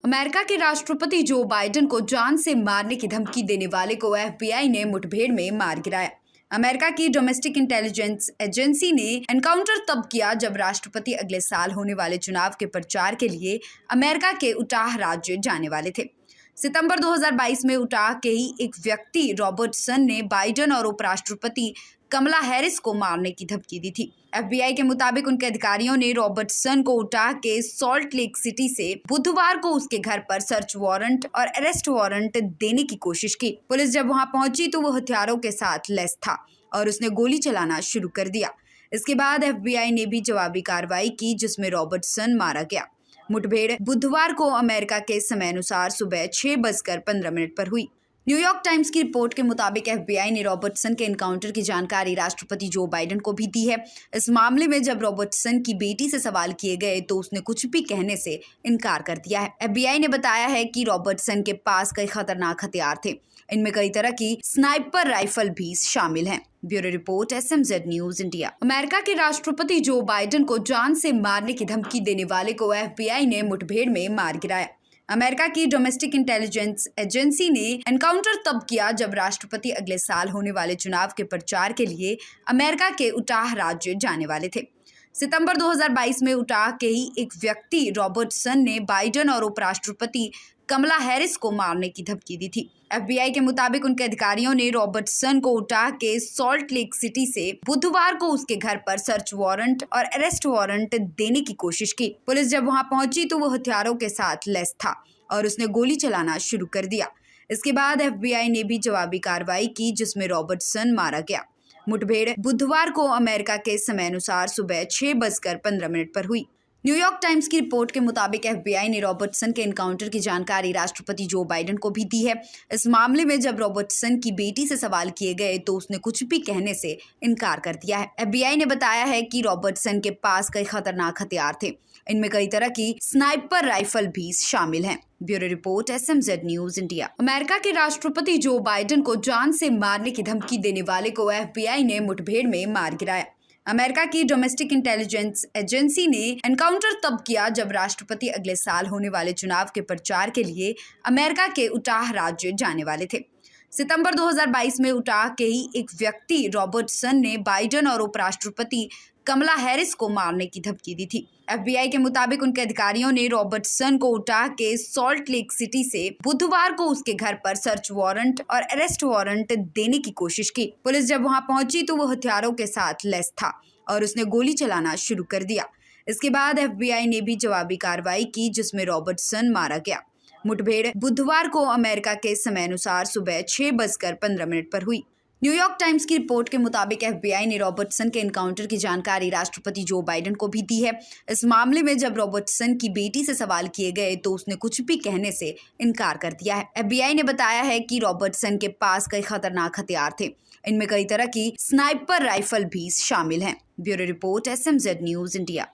America के राष्ट्रपति Joe Biden को जान से मारने की धमकी देने वाले को एफबीआई ने मुठभेड़ में मार गिराया। अमेरिका की डोमेस्टिक इंटेलिजेंस एजेंसी ने एनकाउंटर तब किया जब राष्ट्रपति अगले साल होने वाले चुनाव के प्रचार के लिए अमेरिका के उटाह राज्य जाने वाले थे। सितंबर 2022 में उटाह के ही एक व्यक्ति रॉबर्टसन ने बाइडेन और उपराष्ट्रपति कमला हैरिस को मारने की धमकी दी थी। एफबीआई के मुताबिक उनके अधिकारियों ने रॉबर्टसन को उटाह के सॉल्ट लेक सिटी से बुधवार को उसके घर पर सर्च वारंट और अरेस्ट वारंट देने की कोशिश की। पुलिस जब वहां पहुंची तो वो हथियारों के साथ लैस था और उसने गोली चलाना शुरू कर दिया। इसके बाद एफबीआई ने भी जवाबी कार्रवाई की जिसमें रॉबर्टसन मारा गया। मुठभेड़ बुधवार को अमेरिका के समय अनुसार सुबह 6:15 पर हुई। न्यूयॉर्क टाइम्स की रिपोर्ट के मुताबिक एफबीआई ने रॉबर्टसन के एनकाउंटर की जानकारी राष्ट्रपति जो बाइडेन को भी दी है। इस मामले में जब रॉबर्टसन की बेटी से सवाल किए गए तो उसने कुछ भी कहने से इनकार कर दिया है। एफबीआई ने बताया है कि रॉबर्टसन के पास कई खतरनाक हथियार थे। इनमें कई तरह की स्नाइपर राइफल भी शामिल हैं। Bureau report SMZ news India. America के राष्ट्रपति जो बाइडेन को जान से मारने की धमकी देने वाले को एफबीआई ने मुठभेड़ में मार गिराया। अमेरिका की डोमेस्टिक इंटेलिजेंस एजेंसी ने एनकाउंटर तब किया जब राष्ट्रपति अगले साल होने वाले चुनाव के प्रचार के लिए अमेरिका के उटाह राज्य जाने वाले थे। सितंबर 2022 में उटाह के ही एक व्यक्ति रॉबर्टसन ने बाइडेन और उपराष्ट्रपति कमला हैरिस को मारने की धमकी दी थी। एफबीआई के मुताबिक उनके अधिकारियों ने रॉबर्टसन को उटाह के सॉल्ट लेक सिटी से बुधवार को उसके घर पर सर्च वारंट और अरेस्ट वारंट देने की कोशिश की। पुलिस जब वहां पहुंची तो वो हथियारों के साथ लैस था और उसने गोली चलाना शुरू कर दिया। इसके बाद एफबीआई ने भी जवाबी कार्रवाई की जिसमें रॉबर्टसन मारा गया। मुठभेड़ बुधवार को अमेरिका के समय अनुसार सुबह 6:15 पर हुई। न्यूयॉर्क टाइम्स की रिपोर्ट के मुताबिक एफबीआई ने रॉबर्टसन के एनकाउंटर की जानकारी राष्ट्रपति जो बाइडेन को भी दी है। इस मामले में जब रॉबर्टसन की बेटी से सवाल किए गए तो उसने कुछ भी कहने से इनकार कर दिया है। एफबीआई ने बताया है कि रॉबर्टसन के पास कई खतरनाक हथियार थे। इनमें कई तरह की स्नाइपर राइफल भी शामिल हैं। Bureau report SMZ news India. America के राष्ट्रपति जो बाइडेन को जान से मारने की धमकी देने वाले को एफबीआई ने मुठभेड़ में मार गिराया। अमेरिका की डोमेस्टिक इंटेलिजेंस एजेंसी ने एनकाउंटर तब किया जब राष्ट्रपति अगले साल होने वाले चुनाव के प्रचार के लिए अमेरिका के उटाह राज्य जाने वाले थे। सितंबर 2022 में उटाह के ही एक व्यक्ति रॉबर्टसन ने बाइडेन और उपराष्ट्रपति कमला हैरिस को मारने की धमकी दी थी। एफबीआई के मुताबिक उनके अधिकारियों ने रॉबर्टसन को उटाह के सॉल्ट लेक सिटी से बुधवार को उसके घर पर सर्च वारंट और अरेस्ट वारंट देने की कोशिश की। पुलिस जब वहां पहुंची तो वो हथियारों के साथ लैस था और उसने गोली चलाना शुरू कर दिया। इसके बाद एफबीआई ने भी जवाबी कार्रवाई की जिसमें रॉबर्टसन मारा गया। मुठभेड़ बुधवार को अमेरिका के समय अनुसार सुबह 6:15 पर हुई। न्यूयॉर्क टाइम्स की रिपोर्ट के मुताबिक एफबीआई ने रॉबर्टसन के एनकाउंटर की जानकारी राष्ट्रपति जो बाइडेन को भी दी है। इस मामले में जब रॉबर्टसन की बेटी से सवाल किए गए तो उसने कुछ भी कहने से इनकार कर दिया है। एफबीआई ने बताया है कि रॉबर्टसन के पास कई खतरनाक हथियार थे। इनमें कई तरह की स्नाइपर राइफल भी शामिल हैं। Bureau report SMZ news India.